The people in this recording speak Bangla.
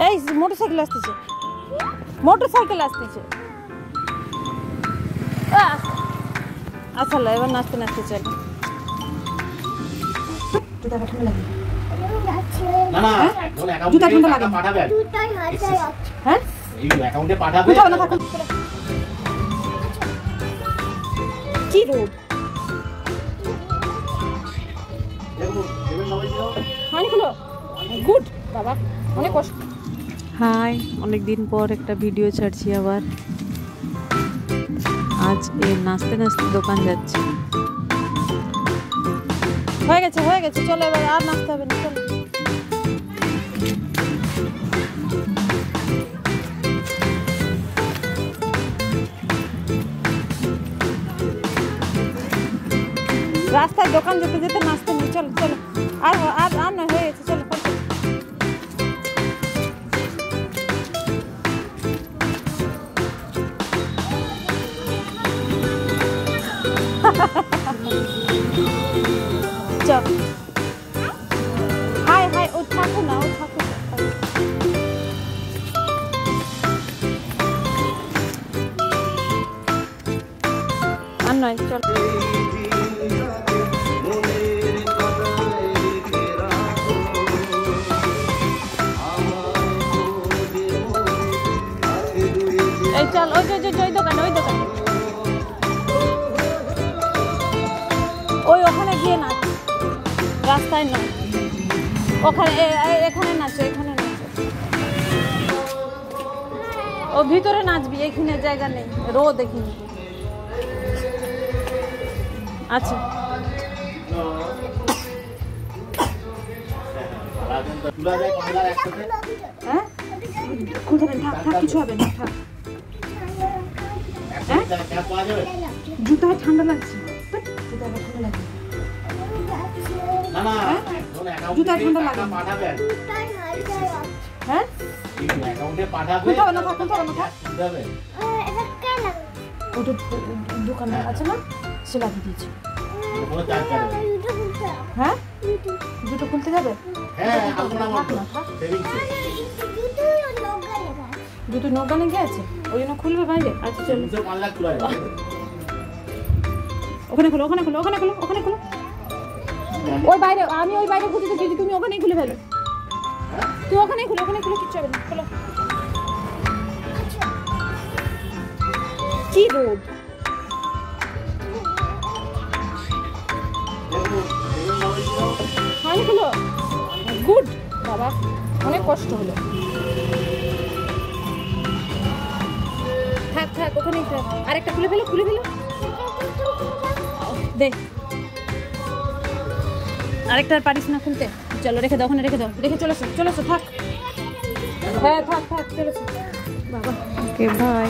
এই মোটরসাইকেল আসতেছে, মোটরসাইকেল আসতেছে। আচ্ছা এবার নাচতে নাচতে চল। জুতা ঠান্ডা লাগে না না, জুতা ঠান্ডা লাগে পাঠাবে। হ্যাঁ এই অ্যাকাউন্টে পাঠাবে। কি রোড গুড বাবা, অনেক কষ্ট। হাই, অনেকদিন পর একটা ভিডিও ছাড়ছি আবার। আজ এই নাচতে নাচতে দোকান যাচ্ছি। হয়ে গেছে চলো এবার আর নাচতে হবে না, চলো। রাস্তায় দোকান যেতে যেতে নাচতে নেই, চলো চলো। আর আর আর নয়, হয়ে গেছে, চলো। চল হাই হাই, ও থাকো না, ও থাকো। আর নয়, চল। এই চল, ওই দোকানে, ওই দোকানে, ওই ওখানে গিয়ে নাচ, রাস্তায় নয়, ওখানে এখানে নাচো, এখানে নাচো। ও ভিতরে নাচবি, এখানে জায়গা নেই, রোদ এখানে। আচ্ছা হ্যাঁ, থাক, কিছু হবে না, থাক। জুতায় ঠান্ডা লাগছে, জুতায় ঠান্ডা লাগে। হ্যাঁ ওটা দোকানে আছে না, সে লাগিয়ে দিয়েছে। হ্যাঁ জুতো খুলতে যাবে, জুতো নৌকানে গিয়েছে, ওই জন্য খুলবে বাইরে। আচ্ছা চলো, ওখানে খোলো, ওখানে খোলো, ওখানে খোলো, ওখানে খোলো। ওই বাইরে, আমি ওই বাইরে খুঁজে দেখি, তুমি ওখানেই খুলে ফেলো। তুই ওখানেই খুলো, ওখানে খুলে কিচ্ছু হবে না, খোলো। কি রোড, হয়নি খুলো। গুড বাবা, অনেক কষ্ট হলো। থাক থাক, ওখানেই থাক। আরেকটা খুলে ফেলো, খুলে ফেলো, দে। আরেকটা পারিস না খুলতে, চলো রেখে দাও, ওখানে রেখে দাও, রেখে চলেছো, চলেছো, থাক। হ্যাঁ থাক থাক, চলেছো বাবা। Okay bye.